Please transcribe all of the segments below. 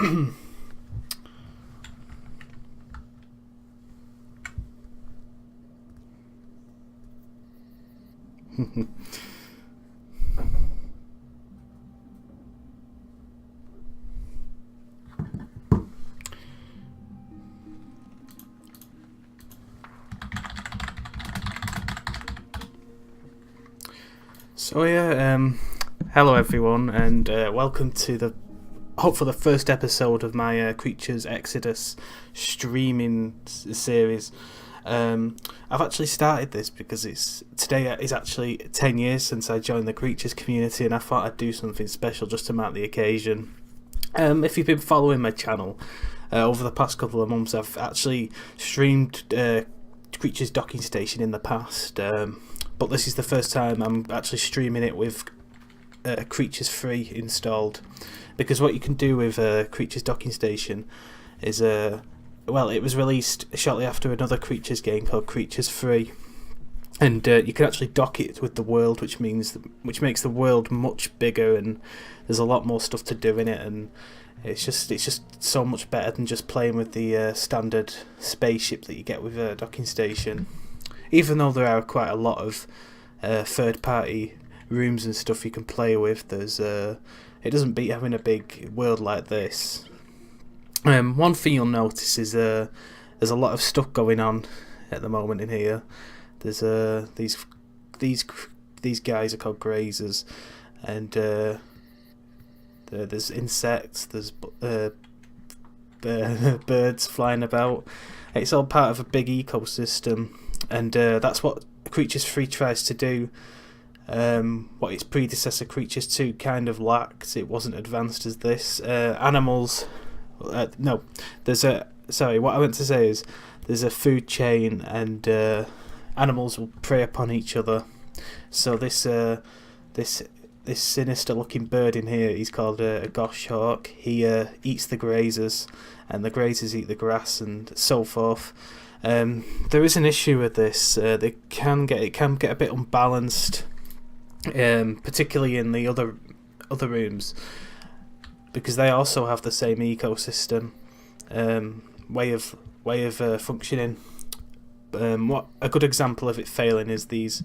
So hello everyone, and welcome to the hopefully the first episode of my Creatures Exodus streaming series. I've actually started this because today is actually 10 years since I joined the Creatures community, and I thought I'd do something special just to mark the occasion. If you've been following my channel over the past couple of months, I've actually streamed Creatures Docking Station in the past. But this is the first time I'm actually streaming it with Creatures Free installed, because what you can do with Creatures Docking Station is, it was released shortly after another Creatures game called Creatures Free, and you can actually dock it with the world, which makes the world much bigger, and there's a lot more stuff to do in it, and it's just so much better than just playing with the standard spaceship that you get with a docking station. Even though there are quite a lot of third-party rooms and stuff you can play with, it doesn't beat having a big world like this. One thing you'll notice is there's a lot of stuff going on at the moment in here. There's these guys are called grazers, and there's insects, there's birds flying about. It's all part of a big ecosystem. And that's what Creatures 3 tries to do. What its predecessor Creatures 2 kind of lacked. It wasn't advanced as this. Animals... Sorry, what I meant to say is there's a food chain, and animals will prey upon each other. So this sinister-looking bird in here, he's called a goshawk. He eats the grazers, and the grazers eat the grass, and so forth. There is an issue with this. It can get a bit unbalanced, particularly in the other rooms, because they also have the same ecosystem way of functioning. What a good example of it failing is these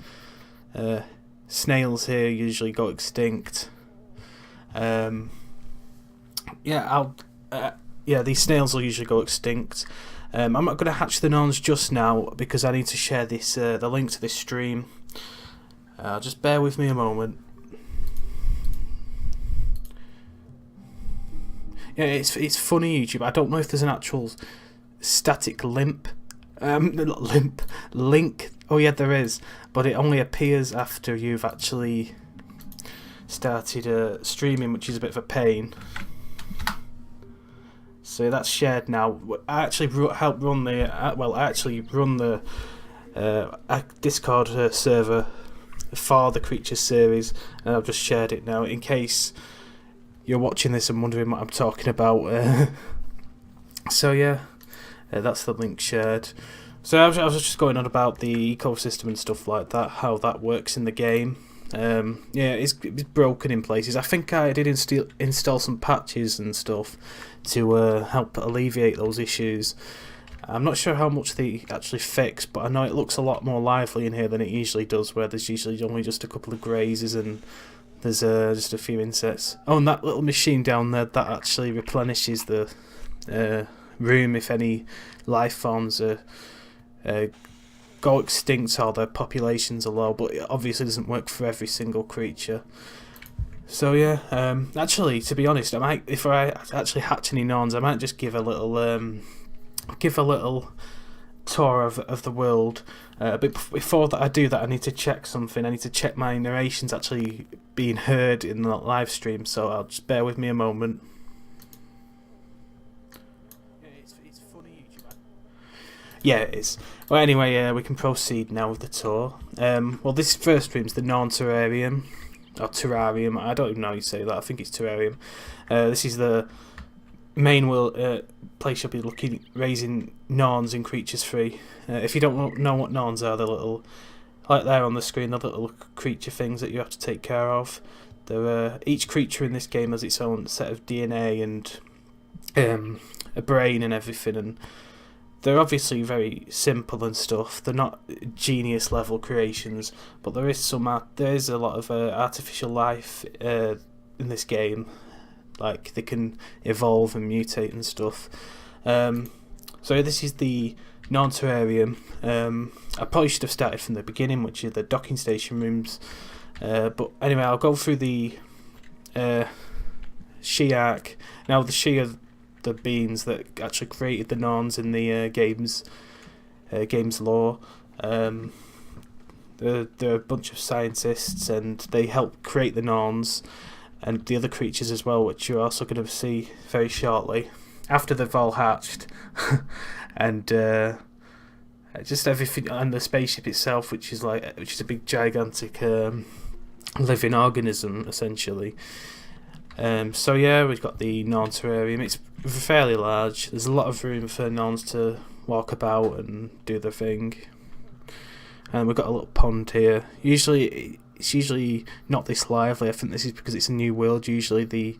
snails here usually go extinct. These snails will usually go extinct. I'm not going to hatch the Norns just now because I need to share this the link to this stream. Just bear with me a moment. Yeah, it's funny, YouTube. I don't know if there's an actual static link. Oh yeah, there is, but it only appears after you've actually started streaming, which is a bit of a pain. So that's shared now. I actually helped run the Discord server for the Creatures series, and I've just shared it now in case you're watching this and wondering what I'm talking about. That's the link shared. So I was just going on about the ecosystem and stuff like that, how that works in the game. It's broken in places. I think I did install some patches and stuff to help alleviate those issues. I'm not sure how much they actually fix, but I know it looks a lot more lively in here than it usually does, where there's usually only just a couple of grazes and there's just a few insects. Oh, and that little machine down there, that actually replenishes the room if any life forms go extinct or their populations are low, but it obviously doesn't work for every single creature. So actually, to be honest, if I actually hatch any Norns, I might just give a little tour of the world. But before that, I do that, I need to check something. I need to check my narration's actually being heard in the live stream. So I'll just bear with me a moment. It's funny, YouTube. Yeah, it is. Well, anyway, we can proceed now with the tour. This first room's the Norn Terrarium. Or Terrarium, I don't even know how you say that, I think it's Terrarium. This is the main place you'll be raising Norns in Creatures 3. If you don't know what Norns are, they're little, like there on the screen, they're little creature things that you have to take care of. Each creature in this game has its own set of DNA and a brain and everything, and they're obviously very simple and stuff. They're not genius level creations, but there is a lot of artificial life in this game. Like, they can evolve and mutate and stuff. So this is the non-terrarium. I probably should have started from the beginning, which is the docking station rooms. But anyway, I'll go through the she arc. Now, the she are the beings that actually created the Norns in the game's lore. They're a bunch of scientists, and they help create the Norns and the other creatures as well, which you're also going to see very shortly after they've all hatched. And just everything, and the spaceship itself, which is a big gigantic living organism essentially. So yeah, we've got the Norn terrarium. It's fairly large. There's a lot of room for Norns to walk about and do their thing. And we've got a little pond here. It's usually not this lively. I think this is because it's a new world. Usually the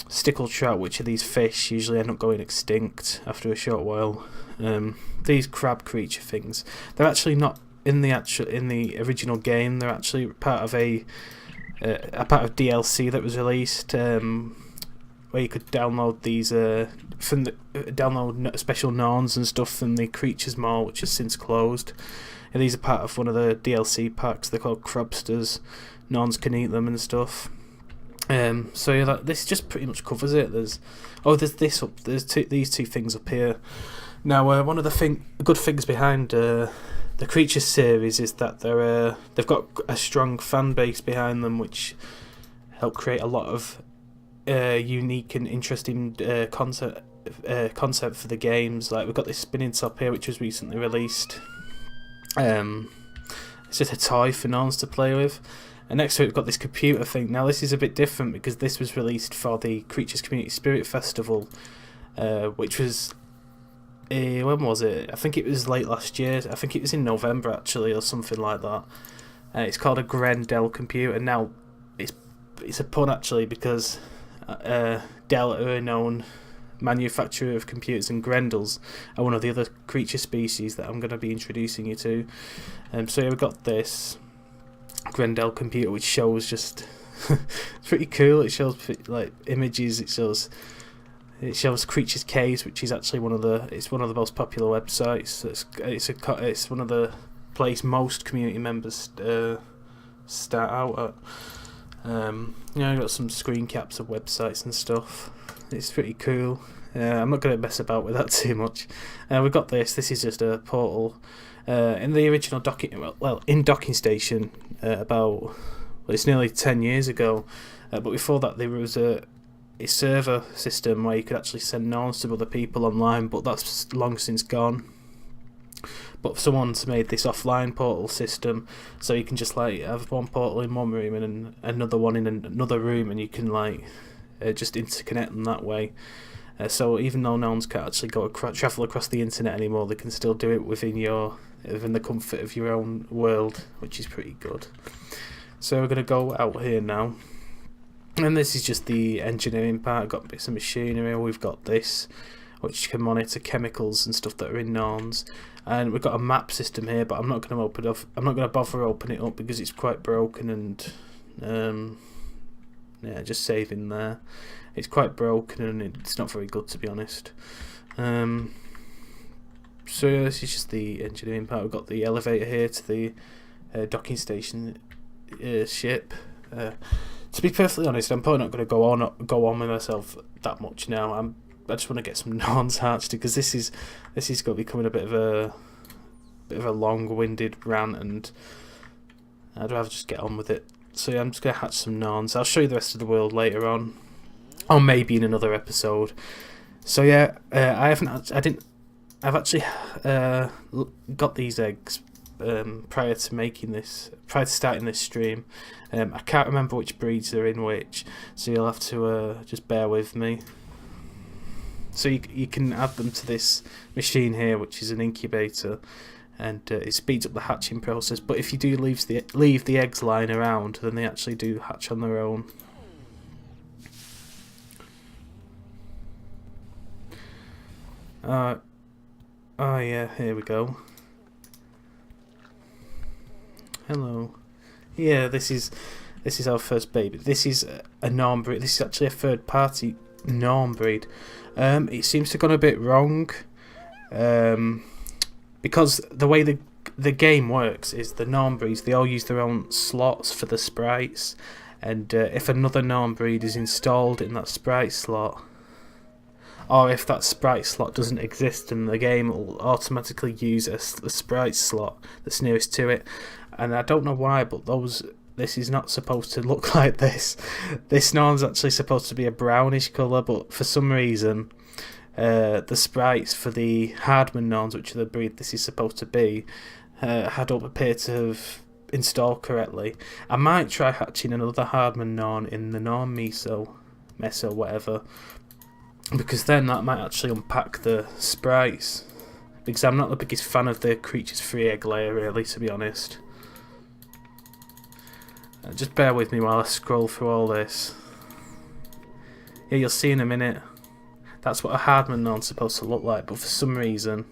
stickle trout, which are these fish, usually end up going extinct after a short while. These crab creature things, they're actually not in the original game. They're actually part of a part of DLC that was released, where you could download these download special Norns and stuff from the Creatures Mall, which has since closed. And these are part of one of the DLC packs. They're called Crabsters. Norns can eat them and stuff. So yeah, this just pretty much covers it. There's this up. There's these two things up here. Now, one of the good things behind the Creatures series is that they've got a strong fan base behind them, which help create a lot of unique and interesting concept for the games. Like, we've got this spinning top here, which was recently released. It's just a toy for Norns to play with. And next to it, we've got this computer thing. Now, this is a bit different because this was released for the Creatures Community Spirit Festival, which was when was it? I think it was late last year. I think it was in November actually, or something like that. It's called a Grendel computer. Now, it's a pun actually, because Dell are a known manufacturer of computers, and Grendels are one of the other creature species that I'm going to be introducing you to. So yeah, we've got this Grendel computer, which shows just it's pretty cool. It shows like images. It shows Creatures Caves, which is actually one of the most popular websites. It's one of the place most community members start out at. I've got some screen caps of websites and stuff. It's pretty cool. I'm not going to mess about with that too much. We've got this. This is just a portal. In the original docking station, it's nearly 10 years ago. But before that, there was a server system where you could actually send Norns to other people online, but that's long since gone. But someone's made this offline portal system, so you can just have one portal in one room and another one in another room, and you can just interconnect them that way. So even though Norns can't actually travel across the internet anymore, they can still do it within the comfort of your own world, which is pretty good. So we're going to go out here now. And this is just the engineering part. I've got bits of machinery. We've got this, which can monitor chemicals and stuff that are in Norns. And we've got a map system here, but I'm not going to bother opening it up because it's quite broken, and just saving there. It's quite broken and it's not very good, to be honest. So yeah, this is just the engineering part. We've got the elevator here to the docking station ship. To be perfectly honest, I'm probably not going to go on with myself that much now. I just want to get some Norns hatched, because this is going to be becoming a bit of a long-winded rant, and I'd rather just get on with it. So yeah, I'm just going to hatch some Norns. I'll show you the rest of the world later on, or maybe in another episode. So yeah, I've actually got these eggs prior to starting this stream. I can't remember which breeds are in which, so you'll have to just bear with me. So you can add them to this machine here, which is an incubator, and it speeds up the hatching process. But if you do leave the eggs lying around, then they actually do hatch on their own. Oh yeah, here we go. Hello. Yeah, this is our first baby. This is a norm breed. This is actually a third party norm breed. It seems to have gone a bit wrong. Because the way the game works is the norm breeds, they all use their own slots for the sprites, and if another norm breed is installed in that sprite slot, or if that sprite slot doesn't exist, and the game will automatically use a sprite slot that's nearest to it. And I don't know why, but this is not supposed to look like this. This norm's actually supposed to be a brownish colour, but for some reason the sprites for the Hardman norms, which are the breed this is supposed to be, don't appear to have installed correctly. I might try hatching another Hardman norm in the norm meso, whatever, because then that might actually unpack the sprites, because I'm not the biggest fan of the creature's free egg layer, really, to be honest. Just bear with me while I scroll through all this. Yeah, you'll see in a minute. That's what a Hardman norm's supposed to look like, but for some reason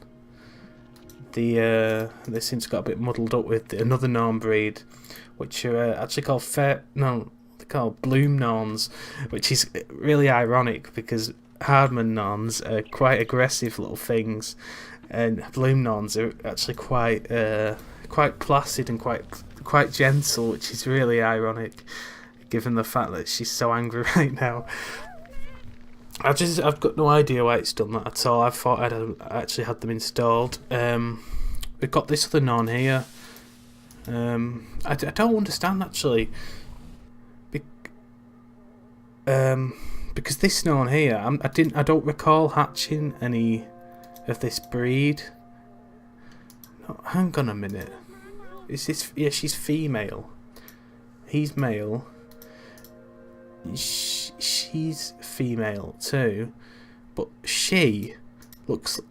they seem to got a bit muddled up with another norm breed, which are actually called they're called bloom norms, which is really ironic because Hardman norms are quite aggressive little things, and bloom norms are actually quite placid and quite gentle, which is really ironic given the fact that she's so angry right now. I've got no idea why it's done that at all. I thought I'd actually had them installed. We've got this other non here. I don't understand actually. Because this non here, I don't recall hatching any of this breed. No, hang on a minute. Is this? Yeah, she's female. He's male. She's female too, but she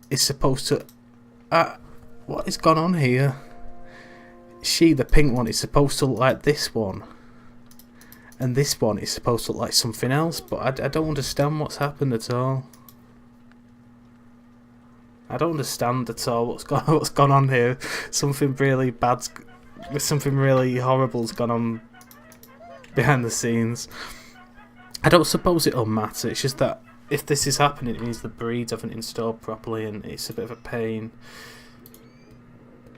is supposed to. What has gone on here? The pink one, is supposed to look like this one, and this one is supposed to look like something else. But I don't understand what's happened at all. I don't understand at all what's gone on here. Something really something really horrible's gone on behind the scenes. I don't suppose it'll matter, it's just that if this is happening it means the breeds haven't installed properly and it's a bit of a pain.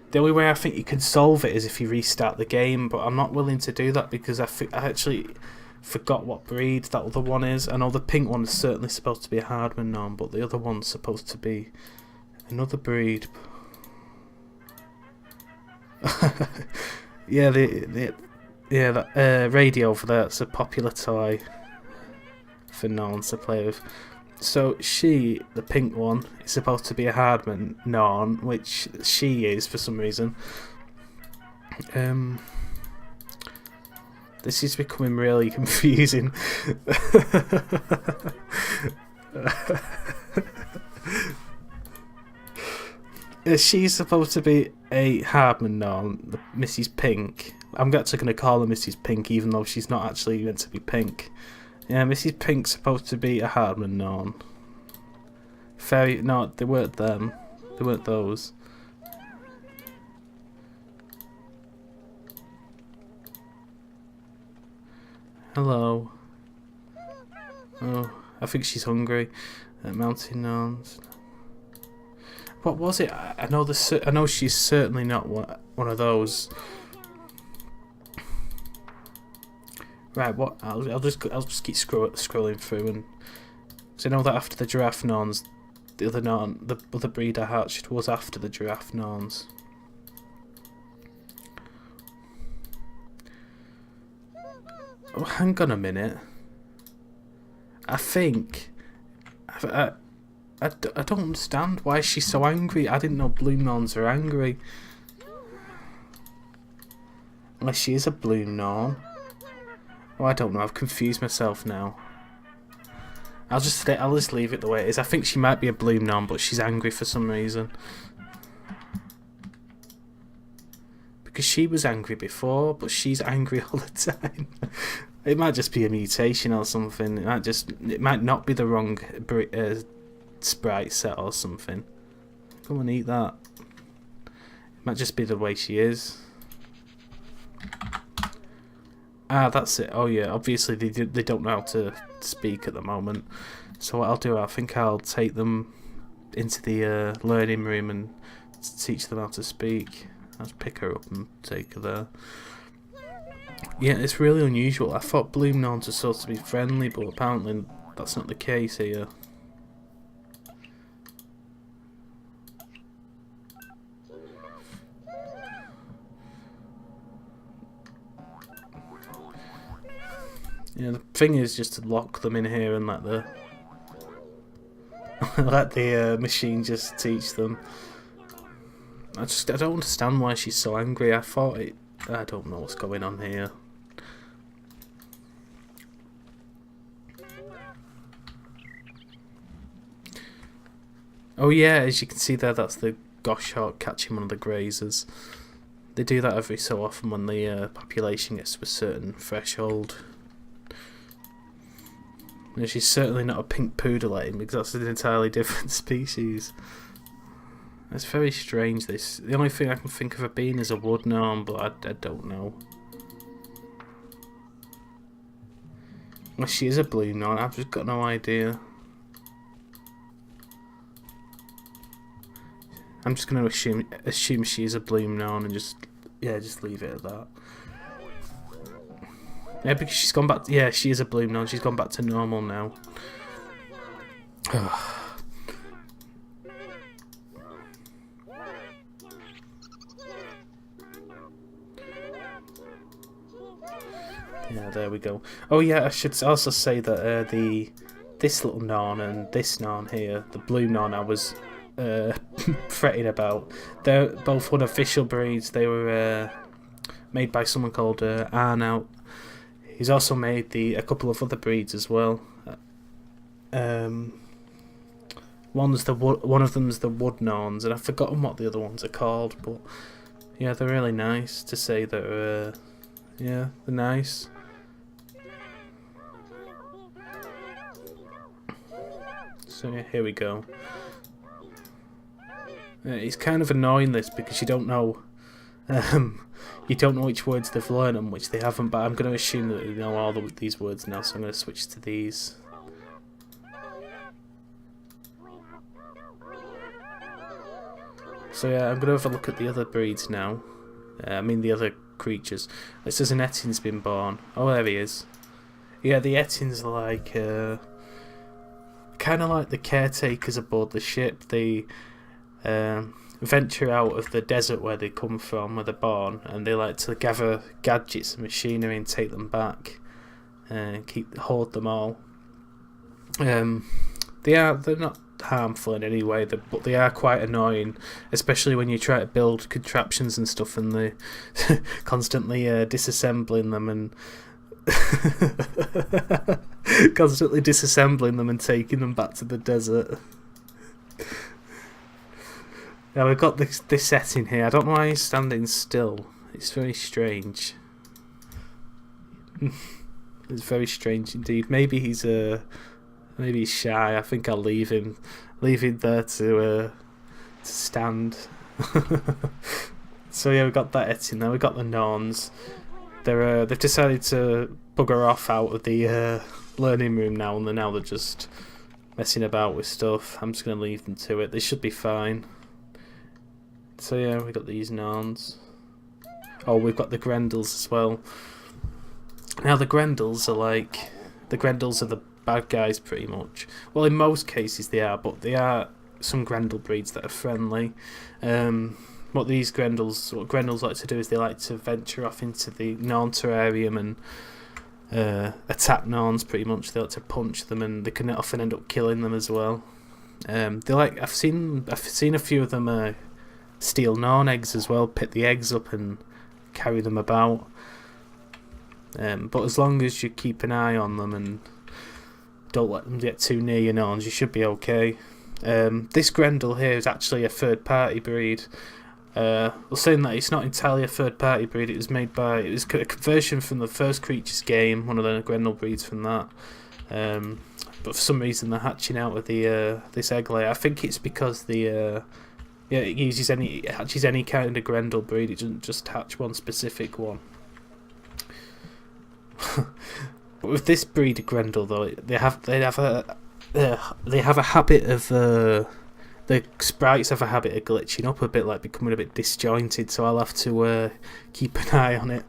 The only way I think you can solve it is if you restart the game, but I'm not willing to do that because I actually forgot what breed that other one is. I know the pink one is certainly supposed to be a Hardman norm, but the other one's supposed to be another breed. Yeah, that radio over there, it's a popular toy for Norns to play with. So the pink one, is supposed to be a Hardman Norn, which she is for some reason. This is becoming really confusing. She's supposed to be a Hardman Norn, Mrs. Pink. I'm actually going to call her Mrs. Pink, even though she's not actually meant to be pink. Yeah, Mrs. Pink's supposed to be a Hardman Norn. No, they weren't them. They weren't those. Hello. Oh, I think she's hungry. Mountain Norns. What was it? I know she's certainly not one of those. Right, what? I'll just keep scrolling through, and because I know that after the giraffe norns, the other breed I hatched was after the giraffe norns. Oh, hang on a minute. I think I don't understand why she's so angry. I didn't know bloom norns are angry. Unless she is a bloom norn. Oh, I don't know. I've confused myself now. I'll just leave it the way it is. I think she might be a bloom norn, but she's angry for some reason. Because she was angry before, but she's angry all the time. It might just be a mutation or something. It might not be the wrong sprite set or something. Come on, eat that. It might just be the way she is. Ah, that's it. Oh yeah, obviously they don't know how to speak at the moment. So what I'll do, I think I'll take them into the learning room and teach them how to speak. I'll just pick her up and take her there. Yeah, it's really unusual. I thought Bloom Norns were supposed to be friendly, but apparently that's not the case here. Yeah, the thing is just to lock them in here and let the machine just teach them. I don't understand why she's so angry. I don't know what's going on here. Oh yeah, as you can see there, that's the goshawk catching one of the grazers. They do that every so often when the population gets to a certain threshold. And she's certainly not a pink poodle because that's an entirely different species. It's very strange, this. The only thing I can think of her being is a wood gnome, but I don't know. Well, she is a blue gnome, I've just got no idea. I'm just going to assume she's a blue gnome and just leave it at that. Yeah, because she's gone back. Yeah, she is a bloom now. She's gone back to normal now. Yeah, there we go. Oh yeah, I should also say that this little Narn and this Narn here, the blue Narn I was fretting about, they're both unofficial breeds. They were made by someone called Arnout. He's also made a couple of other breeds as well. One of them's the wood Norns, and I've forgotten what the other ones are called. But yeah, they're really nice. To say that, yeah, they're nice. So yeah, here we go. It's kind of annoying this because you don't know. You don't know which words they've learned and which they haven't, but I'm going to assume that they know all these words now, so I'm going to switch to these. So yeah, I'm going to have a look at the other breeds now. The other creatures. It says an Ettin's been born. Oh, there he is. Yeah, the Ettins are like, kind of like the caretakers aboard the ship. They venture out of the desert where they come from, where they're born, and they like to gather gadgets and machinery and take them back and hoard them all. They're not harmful in any way, but they are quite annoying, especially when you try to build contraptions and stuff and they constantly disassembling them and taking them back to the desert. Now we've got this setting here. I don't know why he's standing still. It's very strange. It's very strange indeed. Maybe he's shy. I think I'll leave him there to stand. So yeah, we got that Ettin there. We got the Norns. They've decided to bugger off out of the learning room now, and they're just messing about with stuff. I'm just gonna leave them to it. They should be fine. So yeah, we got these Norns. Oh, we've got the Grendels as well. Now the Grendels are the bad guys pretty much. Well, in most cases they are, but there are some Grendel breeds that are friendly. What Grendels like to do is they like to venture off into the Norn terrarium and attack Norns pretty much. They like to punch them, and they can often end up killing them as well. I've seen a few of them steal Norn eggs as well, pick the eggs up and carry them about. But as long as you keep an eye on them and don't let them get too near your Norns, you should be okay. This Grendel here is actually a third-party breed. saying that it's not entirely a third-party breed. It was a conversion from the first Creatures game, one of the Grendel breeds from that. But for some reason they're hatching out of the this egg layer. I think it's because it hatches any kind of Grendel breed. It doesn't just hatch one specific one. But with this breed of Grendel though, they have a habit of the sprites have a habit of glitching up a bit, like becoming a bit disjointed. So I'll have to keep an eye on it.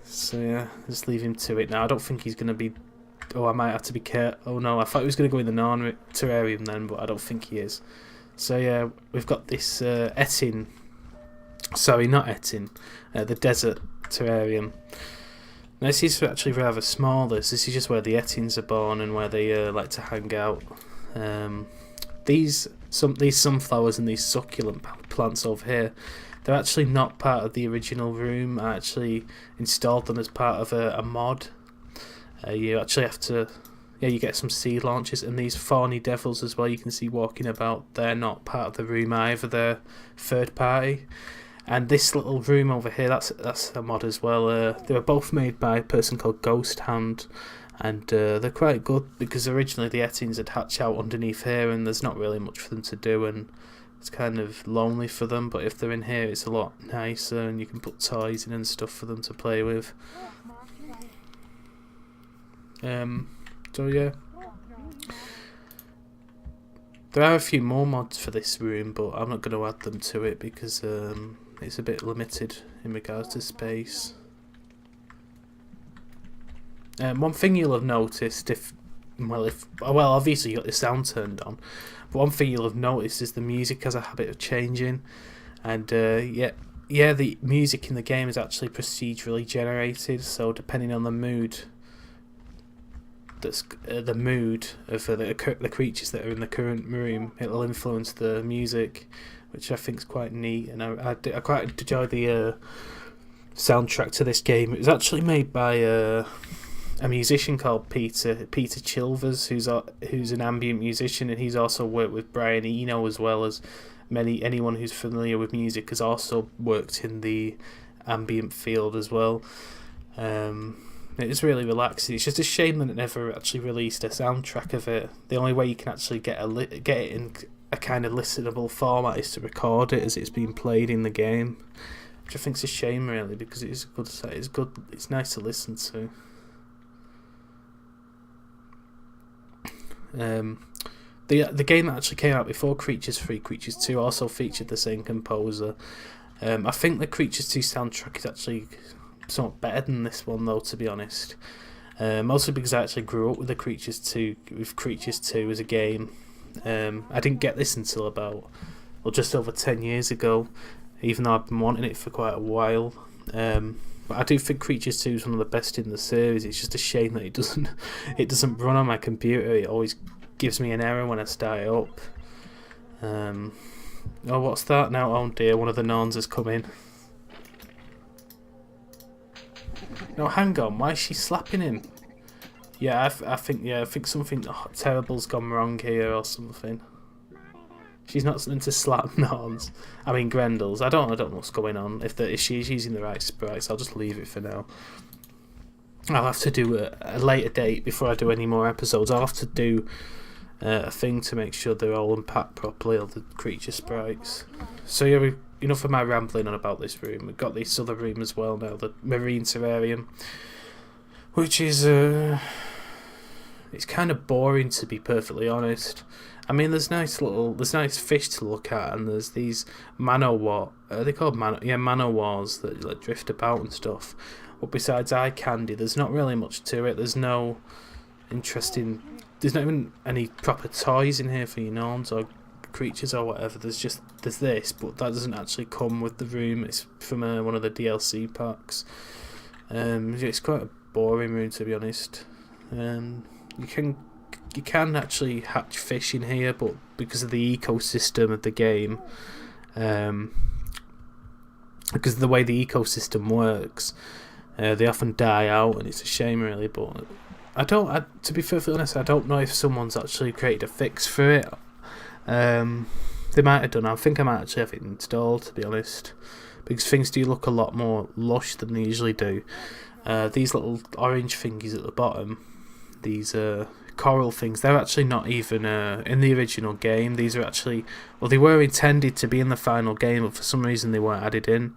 So yeah, just leave him to it now. I don't think he's gonna be. Oh, I might have to be careful. Oh no, I thought he was gonna go in the non-terrarium then, but I don't think he is. So yeah, we've got this Etin. Sorry, not Etin. The desert terrarium. Now, this is actually rather small. This is just where the Etins are born and where they like to hang out. These sunflowers and these succulent plants over here, they're actually not part of the original room. I actually installed them as part of a mod. You actually have to, you get some seed launches, and these thorny devils as well. You can see walking about. They're not part of the room either. They're third party. And this little room over here, that's a mod as well. They were both made by a person called Ghost Hand, and they're quite good because originally the Etins had hatched out underneath here, and there's not really much for them to do, and it's kind of lonely for them. But if they're in here, it's a lot nicer, and you can put toys in and stuff for them to play with. So yeah, there are a few more mods for this room, but I'm not going to add them to it because it's a bit limited in regards to space. One thing you'll have noticed obviously you got the sound turned on, but one thing you'll have noticed is the music has a habit of changing, and the music in the game is actually procedurally generated. So depending on the mood, the mood of the creatures that are in the current room, it'll influence the music, which I think is quite neat. And I quite enjoy the soundtrack to this game. It was actually made by a musician called Peter Chilvers, who's an ambient musician, and he's also worked with Brian Eno, as well as anyone who's familiar with music has also worked in the ambient field as well. It is really relaxing. It's just a shame that it never actually released a soundtrack of it. The only way you can actually get it in a kind of listenable format is to record it as it's being played in the game, which I think is a shame really, because it's good. It's nice to listen to. The game that actually came out before Creatures 3, Creatures 2, also featured the same composer. I think the Creatures 2 soundtrack is actually somewhat better than this one though, to be honest. Mostly because I actually grew up with the Creatures 2 as a game. I didn't get this until just over 10 years ago, even though I've been wanting it for quite a while. But I do think Creatures 2 is one of the best in the series. It's just a shame that it doesn't run on my computer. It always gives me an error when I start it up. Oh, what's that now? Oh dear, one of the Norns has come in. No, hang on. Why is she slapping him? Yeah, I think something terrible's gone wrong here or something. She's not something to slap Norns. I mean Grendels. I don't know what's going on. If she's using the right sprites, I'll just leave it for now. I'll have to do a later date before I do any more episodes. I'll have to do a thing to make sure they're all unpacked properly, all the creature sprites. So yeah, enough of my rambling on about this room. We've got this other room as well now, the marine terrarium, which is it's kind of boring, to be perfectly honest. I mean, there's nice fish to look at, and there's these manowars. Are they called manowars that like drift about and stuff. But besides eye candy, there's not really much to it. There's not even any proper toys in here for your Norns or creatures or whatever. There's this, but that doesn't actually come with the room. It's from one of the DLC packs. It's quite a boring room, to be honest. You can actually hatch fish in here, but because of the ecosystem of the game, because of the way the ecosystem works, they often die out, and it's a shame really. But to be perfectly honest, I don't know if someone's actually created a fix for it. They might have done. I think I might actually have it installed, to be honest, because things do look a lot more lush than they usually do. These little orange thingies at the bottom, these coral things, they're actually not even in the original game. These are actually, well, they were intended to be in the final game, but for some reason they weren't added in.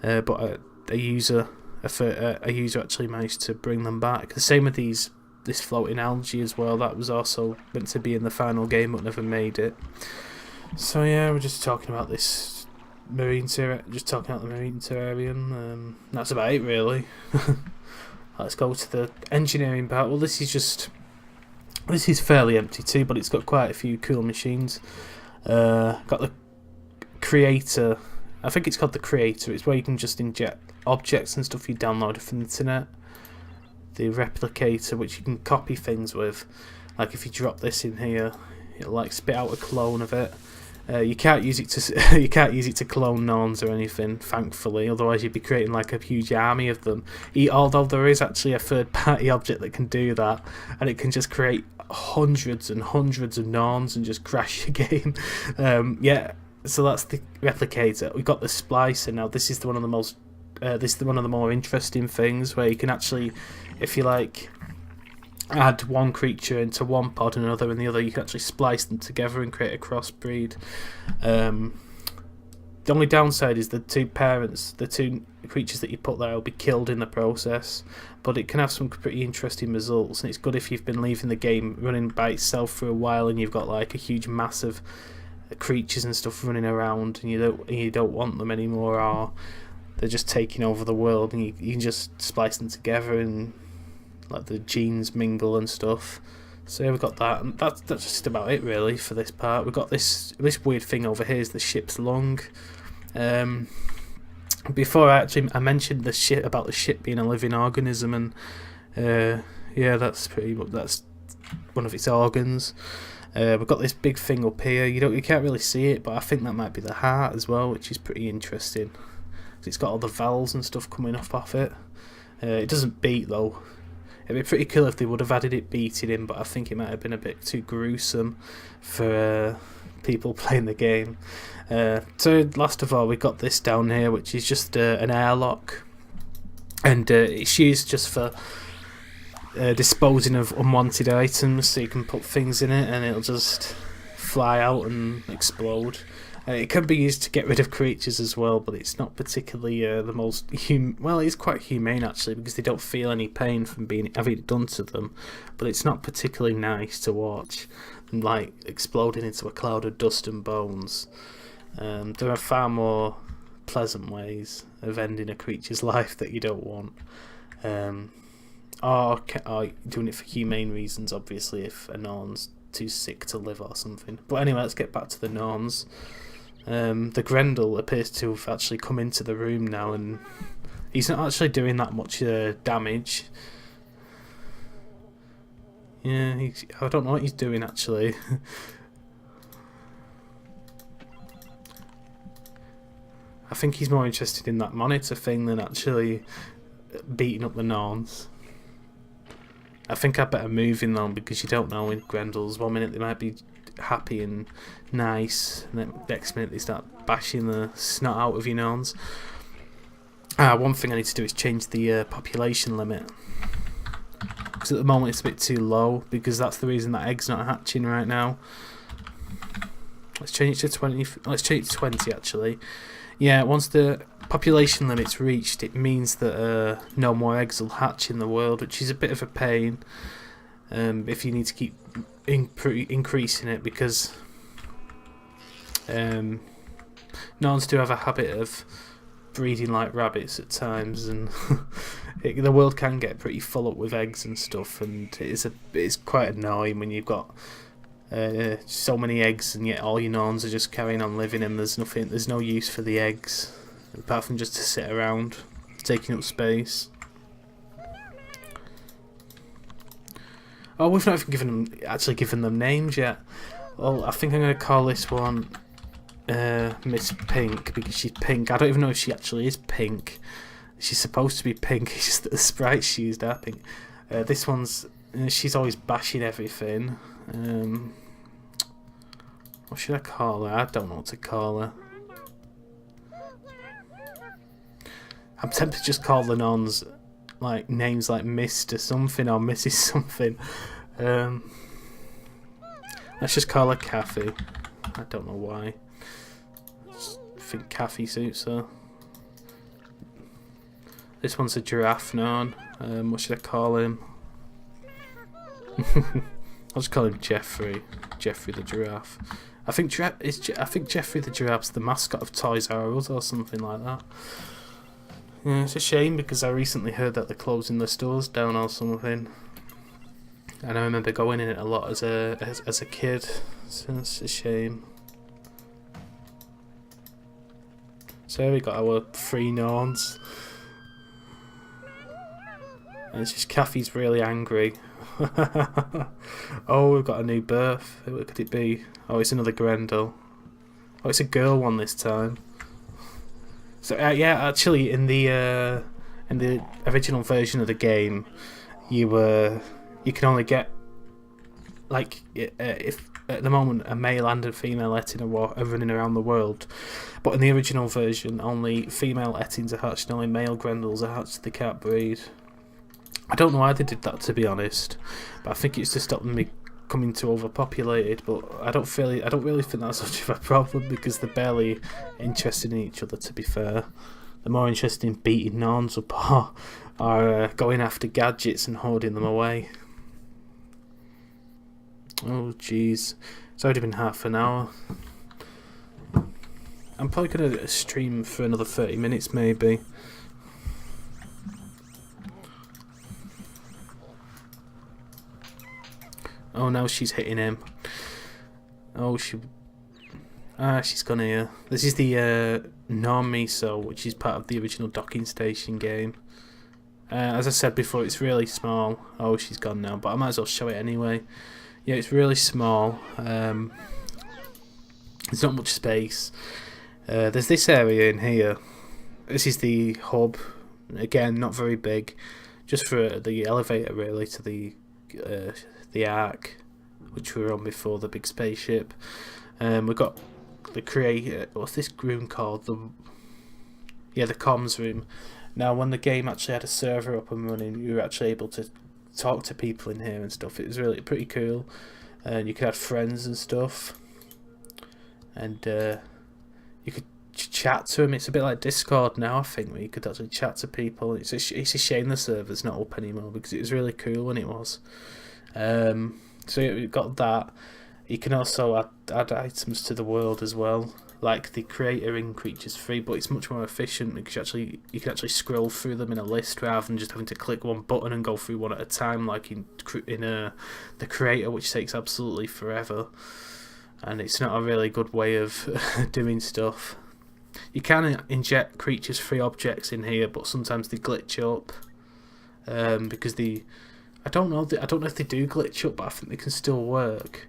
But a user actually managed to bring them back. The same with this floating algae as well. That was also meant to be in the final game, but never made it. So yeah, we're just talking about this marine just talking about the marine terrarium. That's about it, really. Let's go to the engineering part. Well, this is fairly empty too, but it's got quite a few cool machines. Got the creator. I think it's called the creator. It's where you can just inject objects and stuff you download from the internet. The replicator, which you can copy things with. Like if you drop this in here, it'll like spit out a clone of it. You can't use it to clone Norns or anything, thankfully. Otherwise, you'd be creating like a huge army of them. Although there is actually a third-party object that can do that, and it can just create hundreds and hundreds of Norns and just crash your game. Yeah, so that's the replicator. We've got the splicer now. This is one of the most. This is one of the more interesting things, where you can actually, if you like, add one creature into one pod and another in the other, you can actually splice them together and create a crossbreed. The only downside is the two creatures that you put there will be killed in the process, but it can have some pretty interesting results, and it's good if you've been leaving the game running by itself for a while and you've got like a huge mass of creatures and stuff running around and you don't want them anymore, or they're just taking over the world, and you can just splice them together and like the genes mingle and stuff. So yeah, we've got that, and that's just about it really for this part. We've got this weird thing over here is the ship's lung. Before I mentioned the shit about the ship being a living organism, and yeah, that's one of its organs. We've got this big thing up here. You can't really see it, but I think that might be the heart as well, which is pretty interesting. It's got all the valves and stuff coming off it. It doesn't beat though. It'd be pretty cool if they would have added it beating in, but I think it might have been a bit too gruesome for people playing the game. So last of all, we got this down here, which is just an airlock, and it's used just for disposing of unwanted items. So you can put things in it, and it'll just fly out and explode. It can be used to get rid of creatures as well, but it's not particularly the most well, it's quite humane actually, because they don't feel any pain from having it done to them. But it's not particularly nice to watch, like exploding into a cloud of dust and bones. There are far more pleasant ways of ending a creature's life that you don't want, or doing it for humane reasons. Obviously, if a Norn's too sick to live or something. But anyway, let's get back to the Norns. The Grendel appears to have actually come into the room now, and he's not actually doing that much damage. Yeah, I don't know what he's doing actually. I think he's more interested in that monitor thing than actually beating up the Norns. I think I better move him though, because you don't know with Grendels. One minute they might be happy and nice, and then next minute they start bashing the snot out of your Norns. One thing I need to do is change the population limit, because at the moment it's a bit too low, because that's the reason that egg's not hatching right now. Let's change it to 20. Let's change it to 20 actually. Yeah, once the population limit's reached, it means that no more eggs will hatch in the world, which is a bit of a pain if you need to keep increasing it, because Norns do have a habit of breeding like rabbits at times, and the world can get pretty full up with eggs and stuff, and it's quite annoying when you've got so many eggs and yet all your Norns are just carrying on living, and there's no use for the eggs apart from just to sit around taking up space. Oh, we've not even given them names yet. Well, I think I'm going to call this one Miss Pink, because she's pink. I don't even know if she actually is pink. She's supposed to be pink, it's just that the sprites she used are pink. This one's she's always bashing everything. What should I call her? I don't know what to call her. I'm tempted to just call the nons like names like Mr. something or Mrs. something. Let's just call her Kathy. I don't know why. I think Kathy suits her. This one's a giraffe non. What should I call him? I'll just call him Jeffrey. Jeffrey the giraffe. I think Jeffrey the giraffe's the mascot of Toys R Us or something like that. Yeah, it's a shame because I recently heard that they're closing the stores down or something, and I remember going in it a lot as a kid. So it's a shame. So we got our 3 Norns. And it's just Kathy's really angry. Oh, we've got a new birth. What could it be? Oh, it's another Grendel. Oh, it's a girl one this time. So yeah, actually, in the original version of the game, you can only get like if at the moment a male and a female Ettin are running around the world, but in the original version, only female Ettins are hatched, and only male Grendels are hatched. They can't breed. I don't know why they did that, to be honest, but I think it's to stop them becoming too overpopulated. But I don't really think that's such of a problem because they're barely interested in each other. To be fair, they're more interested in beating Norns up or going after gadgets and hoarding them away. Oh jeez, it's already been half an hour. I'm probably gonna stream for another 30 minutes maybe. Oh, now she's hitting him. Oh, she's gone here. This is the Non-Miso, which is part of the original docking station game. As I said before, it's really small. Oh, she's gone now, but I might as well show it anyway. Yeah, it's really small. There's not much space. There's this area in here. This is the hub. Again, not very big. Just for the elevator, really, to the Ark, which we were on before, the big spaceship. We've got the creator. What's this room called? The comms room. Now, when the game actually had a server up and running, you were actually able to talk to people in here and stuff. It was really pretty cool, and you could have friends and stuff, and you could chat to them. It's a bit like Discord now, I think, where you could actually chat to people. It's a shame the server's not up anymore because it was really cool when it was. So you've got that. You can also add items to the world as well, like the creator in Creatures 3, but it's much more efficient because you can actually scroll through them in a list rather than just having to click one button and go through one at a time, like in the creator, which takes absolutely forever, and it's not a really good way of doing stuff. You can inject Creatures 3 objects in here, but sometimes they glitch up because I don't know if they do glitch up, but I think they can still work.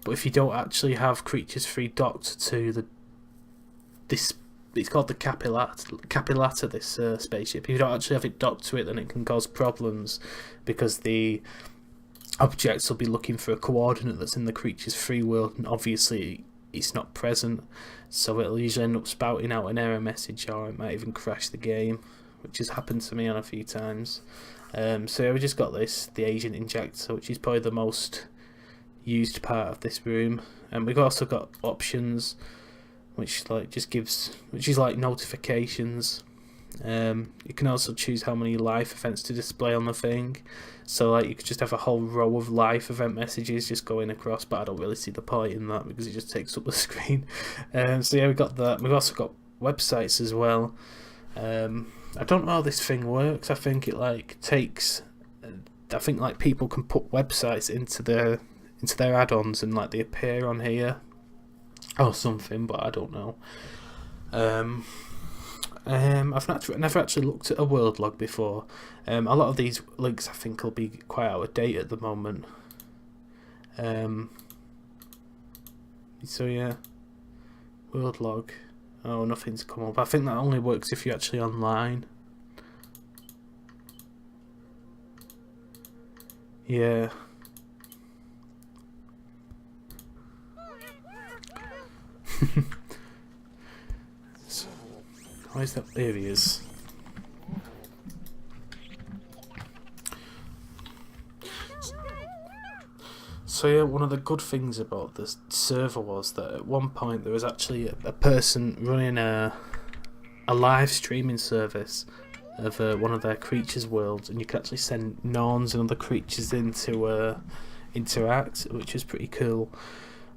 But if you don't actually have Creatures 3 docked to this, it's called the Capillata, this spaceship. If you don't actually have it docked to it, then it can cause problems because the objects will be looking for a coordinate that's in the Creatures 3 world, and obviously it's not present, so it'll usually end up spouting out an error message, or it might even crash the game, which has happened to me on a few times. So yeah, we just got the agent injector, which is probably the most used part of this room, and we've also got options, which is like notifications. You can also choose how many life events to display on the thing, so like you could just have a whole row of life event messages just going across, but I don't really see the point in that because it just takes up the screen. So yeah, we got that. We've also got websites as well. I don't know how this thing works. I think it takes. I think people can put websites into their add-ons and they appear on here or something, but I don't know. I've never actually looked at a world log before. A lot of these links I think will be quite out of date at the moment. So yeah, world log. Oh, nothing's come up. I think that only works if you're actually online. Yeah. So, where's that? There he is. So yeah, one of the good things about this server was that at one point there was actually a person running a live streaming service of one of their creatures' worlds, and you could actually send Norns and other creatures in to interact, which is pretty cool.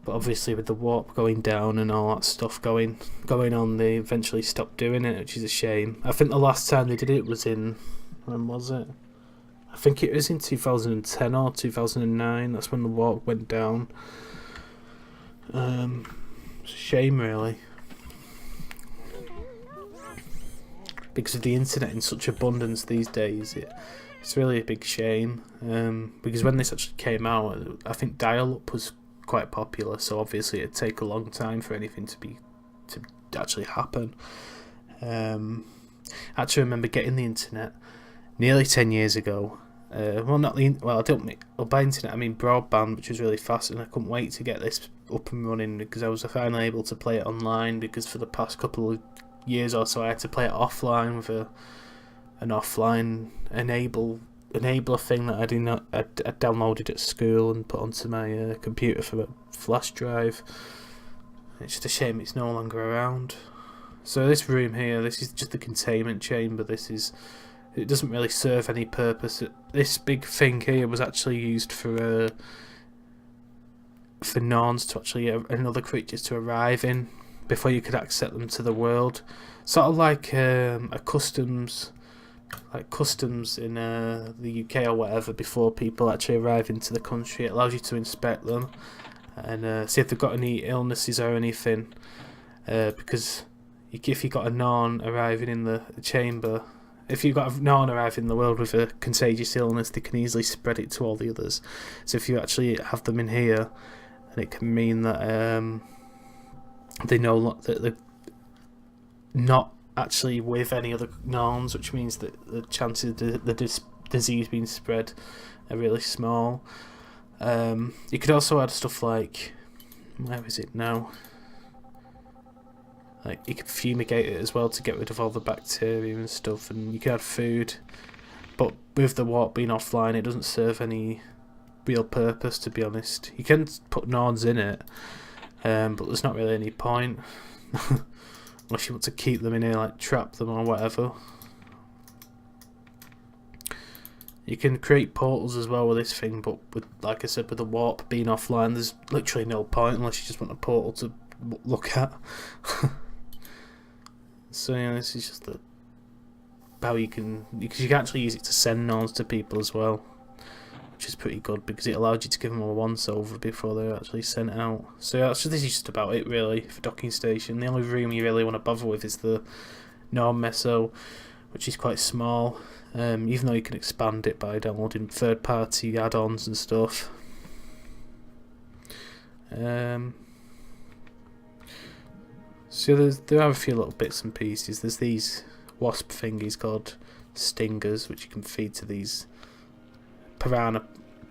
But obviously with the warp going down and all that stuff going on, they eventually stopped doing it, which is a shame. I think the last time they did it was in, when was it? I think it was in 2010 or 2009. That's when the warp went down. It's a shame, really, because of the internet in such abundance these days. It's really a big shame. Because when this actually came out, I think dial-up was quite popular, so obviously it'd take a long time for anything to actually happen. I actually remember getting the internet nearly 10 years ago. By internet I mean broadband, which was really fast, and I couldn't wait to get this up and running because I was finally able to play it online, because for the past couple of years or so I had to play it offline with an offline enabler thing that I downloaded at school and put onto my computer for a flash drive. It's just a shame it's no longer around. So this room here, this is just the containment chamber. It doesn't really serve any purpose. This big thing here was actually used for Norns to actually and other creatures to arrive in before you could accept them to the world. Sort of like a customs in the UK or whatever, before people actually arrive into the country. It allows you to inspect them and see if they've got any illnesses or anything. Because if you've got a Norn arriving in the chamber, if you've got a Norn arriving in the world with a contagious illness, they can easily spread it to all the others. So if you actually have them in here, and it can mean that they know that they're not actually with any other Norns, which means that the chances of the disease being spread are really small. You could also add stuff like, where is it now? Like, you could fumigate it as well to get rid of all the bacteria and stuff, and you can add food. But with the warp being offline, it doesn't serve any real purpose, to be honest. You can put Norns in it, but there's not really any point. Unless you want to keep them in here, like trap them or whatever. You can create portals as well with this thing, but like I said, with the warp being offline, there's literally no point unless you just want a portal to look at. So yeah, this is just how you can actually use it to send Norns to people as well, which is pretty good because it allowed you to give them a once over before they're actually sent out. So yeah, this is just about it really for docking station. The only room you really want to bother with is the Norn Meso, which is quite small, even though you can expand it by downloading third-party add-ons and stuff. So there are a few little bits and pieces. There's these wasp thingies called stingers, which you can feed to these piranha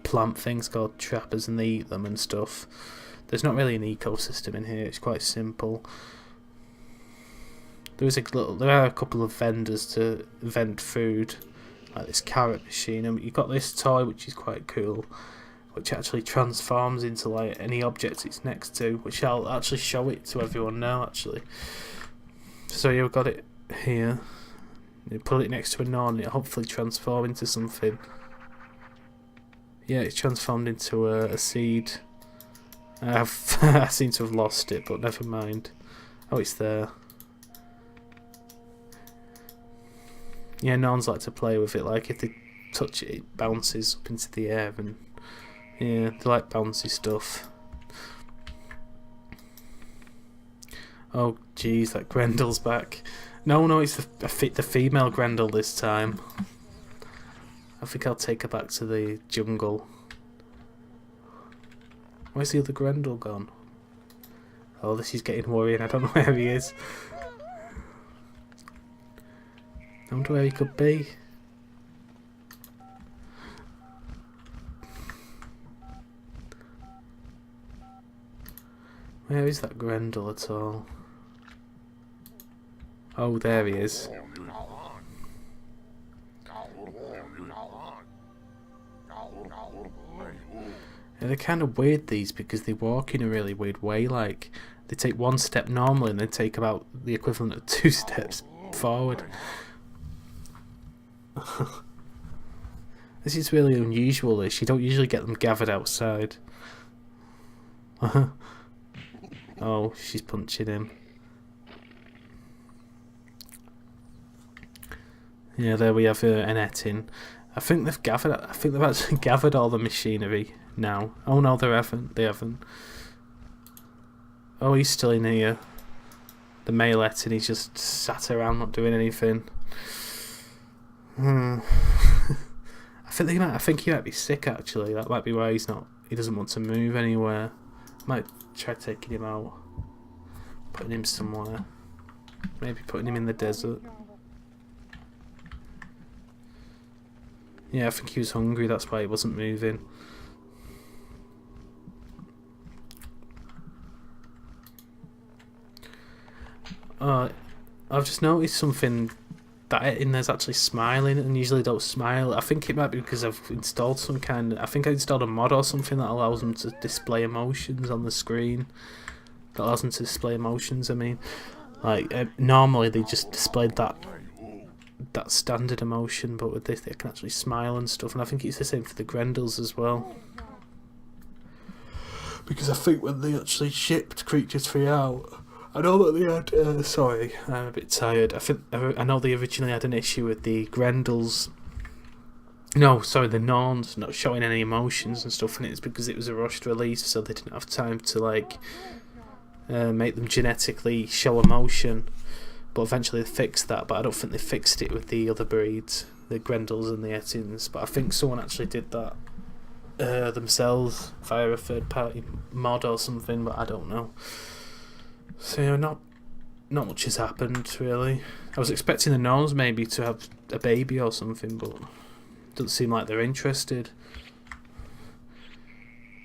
plant things called trappers, and they eat them and stuff. There's not really an ecosystem in here. It's quite simple. There are a couple of vendors to vend food, like this carrot machine, and you've got this toy which is quite cool, which actually transforms into like any object it's next to, which I'll actually show it to everyone now actually. So you've got it here, you put it next to a Norn and it'll hopefully transform into something. Yeah, it's transformed into a seed. I seem to have lost it, but never mind. Oh, it's there. Yeah, Norns like to play with it, like if they touch it, it bounces up into the air, and yeah, they like bouncy stuff. Oh jeez, that Grendel's back. No, it's the female Grendel this time. I think I'll take her back to the jungle. Where's the other Grendel gone? Oh, this is getting worrying. I don't know where he is. I wonder where he could be. Where is that Grendel at all? Oh, there he is. Yeah, they're kind of weird, these, because they walk in a really weird way. Like, they take one step normally and then take about the equivalent of 2 steps forward. This is really unusual, this. You don't usually get them gathered outside. Oh, she's punching him. Yeah, there we have an Ettin. I think they've actually gathered all the machinery now. Oh no, they haven't. Oh, he's still in here. The male Ettin, he's just sat around not doing anything. I think he might be sick, actually. That might be why he doesn't want to move anywhere. Might try taking him out, putting him somewhere. Maybe putting him in the desert. Yeah, I think he was hungry, that's why he wasn't moving. I've just noticed something, that in there's actually smiling, and usually don't smile. I think it might be because I've installed I think I installed a mod or something that allows them to display emotions on the screen. That allows them to display emotions, I mean. Like, normally they just displayed that standard emotion, but with this they can actually smile and stuff, and I think it's the same for the Grendels as well. Because I think when they actually shipped Creatures 3 out, I know that they had, sorry, I'm a bit tired. I know they originally had an issue with the Grendels. No, sorry, the Norns not showing any emotions and stuff, and it's because it was a rushed release, so they didn't have time to, like, make them genetically show emotion. But eventually they fixed that, but I don't think they fixed it with the other breeds, the Grendels and the Ettins. But I think someone actually did that themselves via a third-party mod or something, but I don't know. So yeah, not much has happened, really. I was expecting the Norns maybe to have a baby or something, but it doesn't seem like they're interested.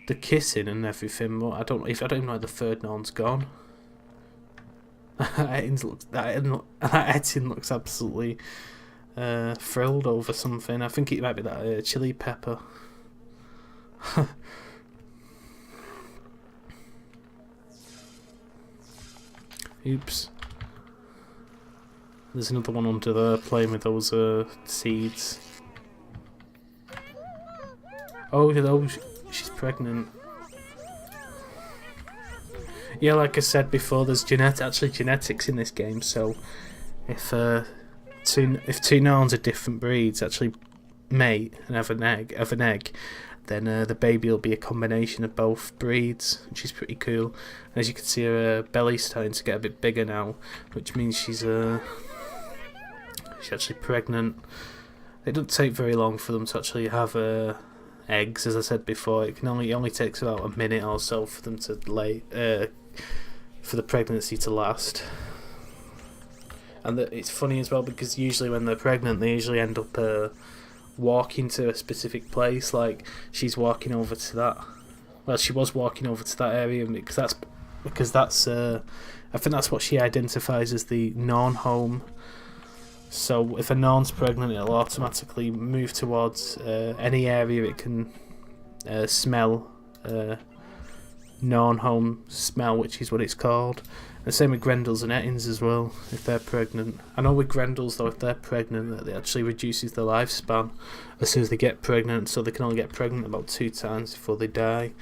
They're kissing and everything, but I don't even know if the third Norn's gone. That Ettin looks absolutely thrilled over something. I think it might be that chili pepper. Oops. There's another one under there playing with those seeds. Oh, she's pregnant. Yeah, like I said before, there's actually genetics in this game. So if two Norns are different breeds actually mate and have an egg, then the baby will be a combination of both breeds, which is pretty cool. And as you can see, her belly's starting to get a bit bigger now, which means she's actually pregnant. It doesn't take very long for them to actually have eggs, as I said before. It only takes about a minute or so for them to lay, for the pregnancy to last. And it's funny as well, because usually when they're pregnant, they usually end up walking to a specific place. Like, she's walking over to that. Well, she was walking over to that area because that's I think that's what she identifies as the Norn home. So if a Norn's pregnant, it'll automatically move towards any area it can smell. Norn home smell, which is what it's called. The same with Grendels and Ettins as well, if they're pregnant. I know with Grendels, though, if they're pregnant, that it actually reduces their lifespan as soon as they get pregnant, so they can only get pregnant about 2 times before they die.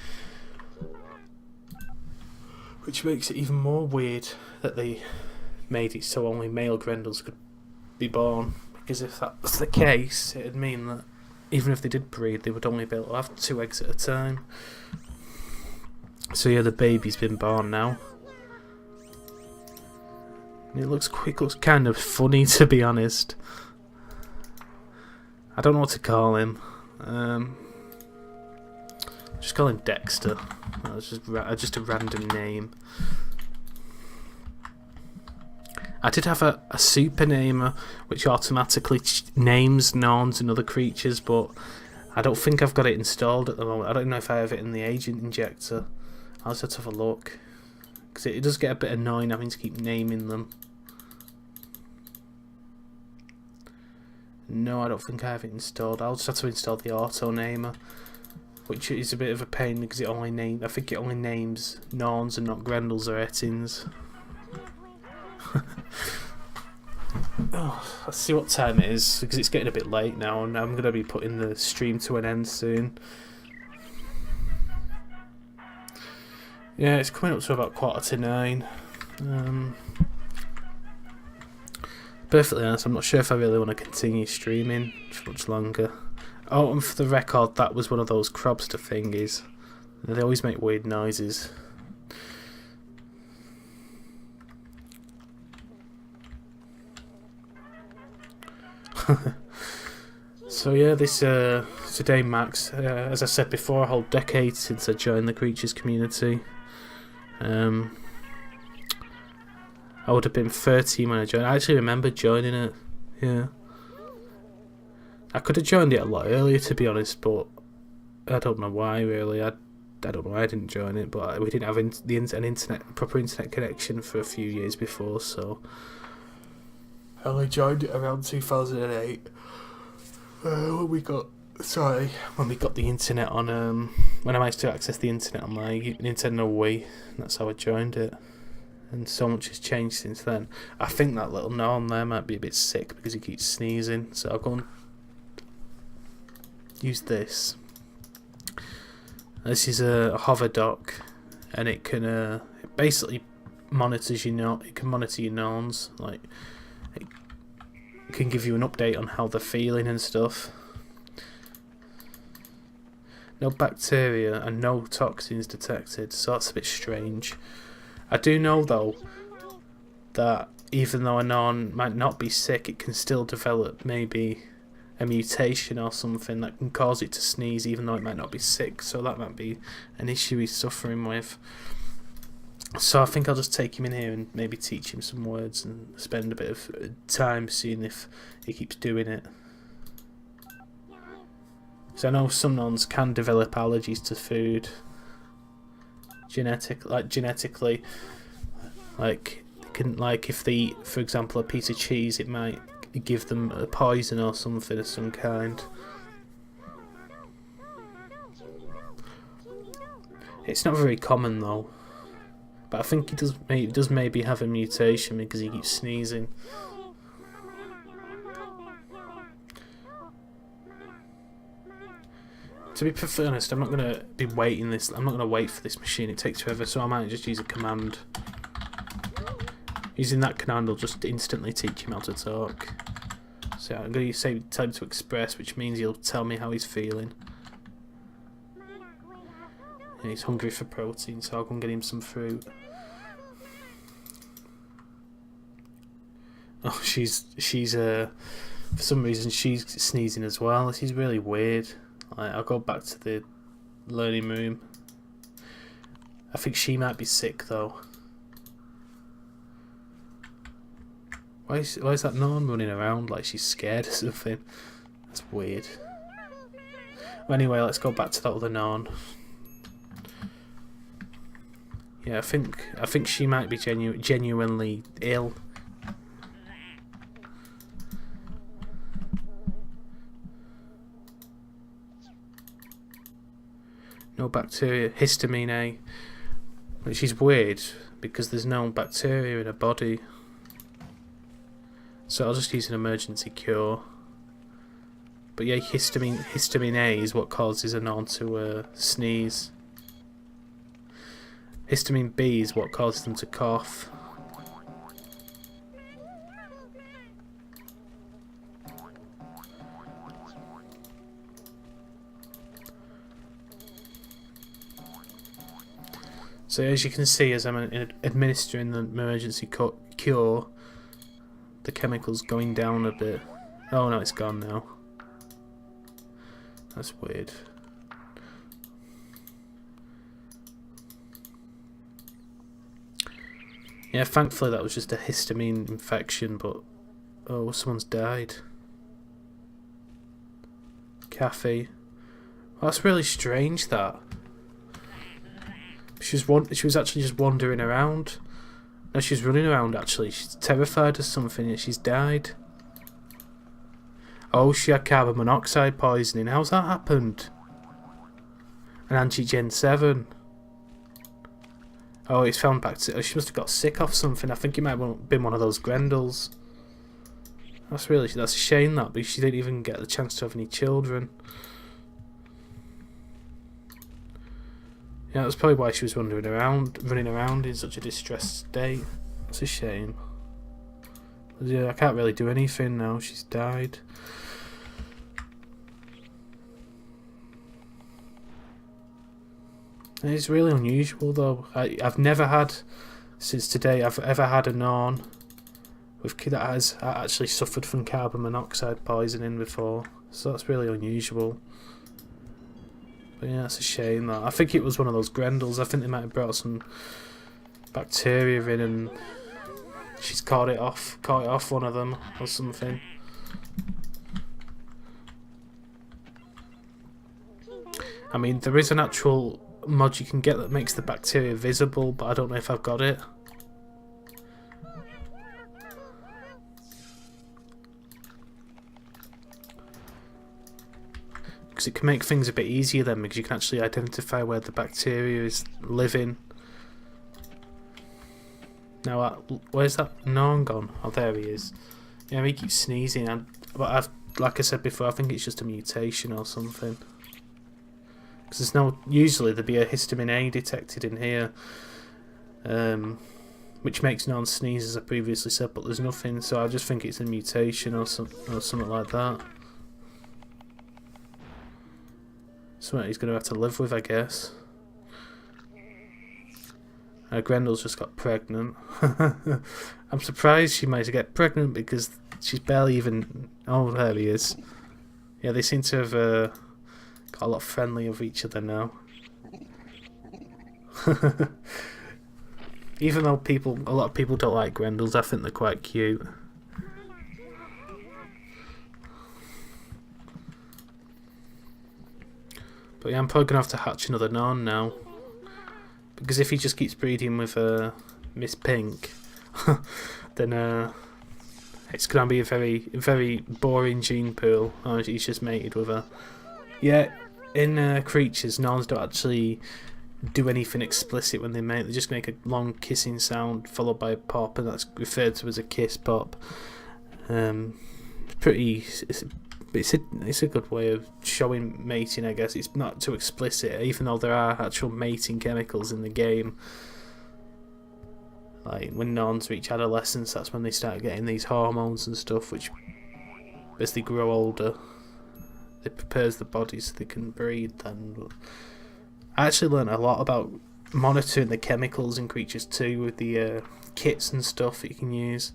Which makes it even more weird that they made it so only male Grendels could be born, because if that was the case, it'd mean that even if they did breed, they would only be able to have 2 eggs at a time. So yeah, the baby's been born now. It looks kind of funny, to be honest. I don't know what to call him. Just call him Dexter. That's just a random name. I did have a super namer which automatically names Norns and other creatures, but I don't think I've got it installed at the moment. I don't know if I have it in the agent injector. I'll just have to have a look. because it does get a bit annoying having to keep naming them. No, I don't think I have it installed. I'll just have to install the auto namer, which is a bit of a pain because I think it only names Norns and not Grendels or Ettins. Oh, let's see what time it is, because it's getting a bit late now and I'm going to be putting the stream to an end soon. Yeah, it's coming up to about 9:15. Perfectly honest, I'm not sure if I really want to continue streaming much longer. Oh, and for the record, that was one of those crobster thingies. They always make weird noises. So yeah, this today marks, as I said before, a whole decade since I joined the Creatures community. I would have been 13 when I joined. I actually remember joining it. Yeah, I could have joined it a lot earlier, to be honest, but I don't know why. Really, I don't know why I didn't join it, but we didn't have an proper internet connection for a few years before, so I only joined it around 2008. When we got the internet on when I managed to access the internet on my Nintendo Wii, that's how I joined it. And so much has changed since then. I think that little Norn there might be a bit sick because he keeps sneezing, so I'll go and use this. This is a hover dock, and it can it basically monitors it can monitor your Norns. Like, it can give you an update on how they're feeling and stuff. No bacteria and no toxins detected, so that's a bit strange. I do know though that even though a Norn might not be sick, it can still develop maybe a mutation or something that can cause it to sneeze even though it might not be sick, so that might be an issue he's suffering with. So I think I'll just take him in here and maybe teach him some words and spend a bit of time seeing if he keeps doing it. So I know some Norns can develop allergies to food. Genetically, if they eat, for example, a piece of cheese, it might give them a poison or something of some kind. It's not very common though, but I think he does maybe have a mutation because he keeps sneezing. To be perfectly honest, I'm not going to be waiting this. I'm not going to wait for this machine. It takes forever, so I might just use a command. Using that command will just instantly teach him how to talk. So I'm going to say tell him to express, which means he'll tell me how he's feeling. And he's hungry for protein, so I'll go and get him some fruit. Oh, she's for some reason she's sneezing as well. This is really weird. I'll go back to the learning room. I think she might be sick though. Why is that Norn running around like she's scared or something? That's weird. Well, anyway, let's go back to that other Norn. Yeah, I think she might be genuinely ill. No bacteria, histamine A, which is weird because there's no bacteria in her body. So I'll just use an emergency cure. But yeah, histamine A is what causes a Norn to sneeze. Histamine B is what causes them to cough. So as you can see, as I'm administering the emergency cure, the chemical's going down a bit. Oh no, it's gone now. That's weird. Yeah, thankfully that was just a histamine infection, but oh, someone's died. Cafe. Oh, that's really strange, that. She was actually just wandering around. No, she's running around actually. She's terrified of something and she's died. Oh, she had carbon monoxide poisoning. How's that happened? An antigen 7. Oh, it's found back to... She must have got sick off something. I think it might have been one of those Grendels. That's a shame that, because she didn't even get the chance to have any children. Yeah, that's probably why she was running around in such a distressed state. That's a shame. Yeah, I can't really do anything now. She's died. It's really unusual though. I've never had, since today, I've ever had a Norn that has actually suffered from carbon monoxide poisoning before. So that's really unusual. But yeah, it's a shame that. I think it was one of those Grendels. I think they might have brought some bacteria in and she's caught it off one of them or something. I mean, there is an actual mod you can get that makes the bacteria visible, but I don't know if I've got it. Because it can make things a bit easier then, because you can actually identify where the bacteria is living. Now, where's that Norn gone? Oh, there he is. Yeah, he keeps sneezing, but like I said before, I think it's just a mutation or something. Because usually there'd be a histamine A detected in here, which makes Norn sneeze, as I previously said, but there's nothing, so I just think it's a mutation or something like that. Something he's going to have to live with, I guess. Grendel's just got pregnant. I'm surprised she might get pregnant because she's barely even... Oh, there he is. Yeah, they seem to have got a lot friendly of each other now. Even though a lot of people don't like Grendels, I think they're quite cute. But yeah, I'm probably going to have to hatch another Norn now. Because if he just keeps breeding with Miss Pink, then it's going to be a very, very boring gene pool. Oh, he's just mated with her. Yeah, in creatures, Norns don't actually do anything explicit when they mate. They just make a long kissing sound followed by a pop, and that's referred to as a kiss pop. It's a good way of showing mating, I guess. It's not too explicit, even though there are actual mating chemicals in the game. Like when Norns reach adolescence, that's when they start getting these hormones and stuff, which as they grow older, it prepares the body so they can breed then. But I actually learned a lot about monitoring the chemicals in creatures too, with the kits and stuff that you can use.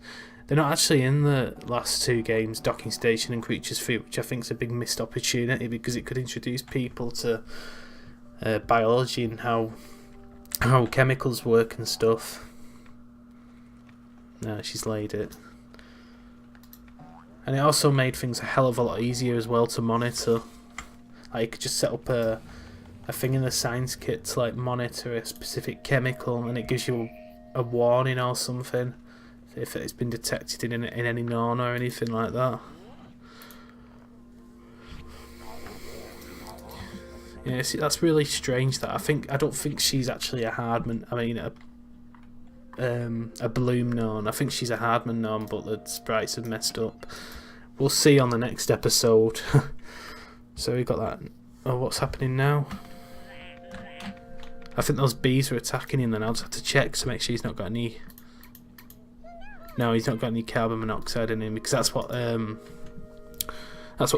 They're not actually in the last two games, Docking Station and Creatures Feet, which I think is a big missed opportunity because it could introduce people to biology and how chemicals work and stuff. No, she's laid it. And it also made things a hell of a lot easier as well to monitor. Like you could just set up a thing in the science kit to like monitor a specific chemical, and it gives you a warning or something if it's been detected in any Norn or anything like that. Yeah, see, that's really strange. That I don't think she's actually a Hardman. I mean, a Bloom Norn. I think she's a Hardman Norn, but the sprites have messed up. We'll see on the next episode. So we got that. Oh, what's happening now? I think those bees are attacking him. Then I'll just have to check to make sure he's not got any. No, he's not got any carbon monoxide in him, because that's what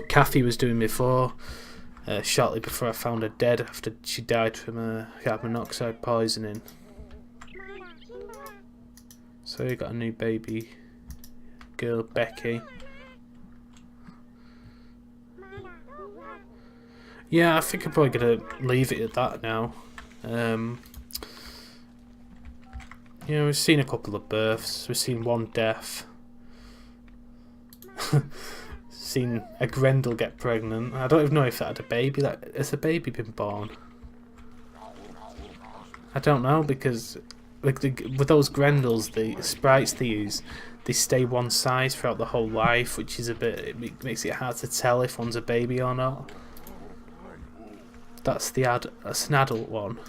Kathy was doing before. Shortly before I found her dead after she died from carbon monoxide poisoning. So we got a new baby girl, Becky. Yeah, I think I'm probably gonna leave it at that now. You know, we've seen a couple of births, we've seen one death, seen a Grendel get pregnant. I don't even know if that had a baby. Has a baby been born? I don't know, because with those Grendels, the sprites they use, they stay one size throughout the whole life, which is it makes it hard to tell if one's a baby or not. That's an adult one.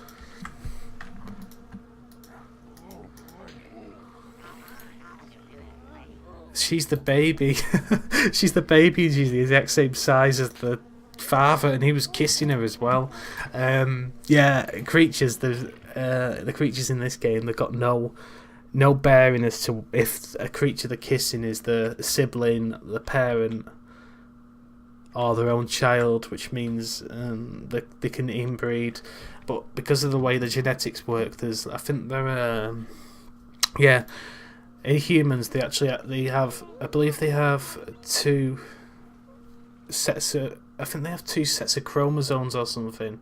She's the baby. She's the baby. She's the exact same size as the father, and he was kissing her as well. Creatures. The creatures in this game, they've got no bearing as to if a creature they're kissing is the sibling, the parent, or their own child, which means they can inbreed. But because of the way the genetics work, I think there in humans they have, I believe they have two sets of chromosomes or something.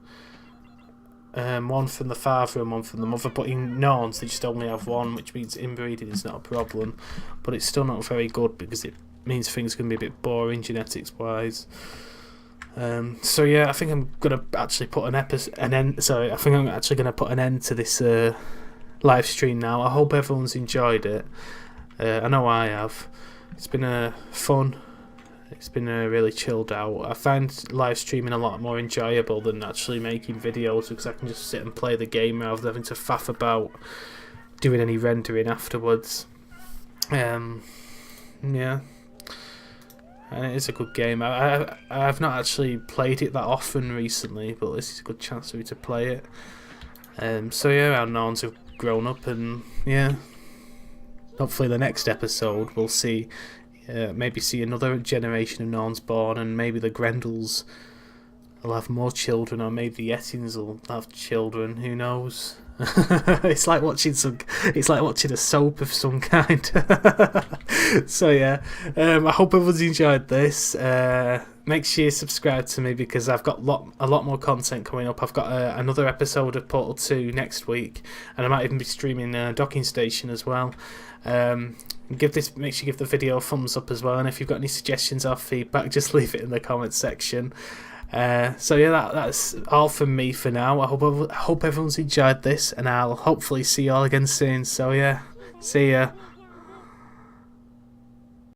One from the father and one from the mother, but in Norns they just only have one, which means inbreeding is not a problem, but it's still not very good because it means things can be a bit boring genetics wise. I think I'm gonna actually put I think I'm actually gonna put an end to this live stream now. I hope everyone's enjoyed it. I know I have. It's been fun. It's been really chilled out. I find live streaming a lot more enjoyable than actually making videos, because I can just sit and play the game rather than having to faff about doing any rendering afterwards. And it is a good game. I've not actually played it that often recently, but this is a good chance for me to play it. Our Norns have grown up, and hopefully the next episode we'll see another generation of Norns born, and maybe the Grendels will have more children, or maybe the Yettins will have children. Who knows? It's like watching a soap of some kind. I hope everyone's enjoyed this. Make sure you subscribe to me, because I've got a lot more content coming up. I've got another episode of Portal 2 next week, and I might even be streaming Docking Station as well. Make sure you give the video a thumbs up as well, and if you've got any suggestions or feedback, just leave it in the comments section. That's all from me for now. I hope everyone's enjoyed this, and I'll hopefully see you all again soon. See ya.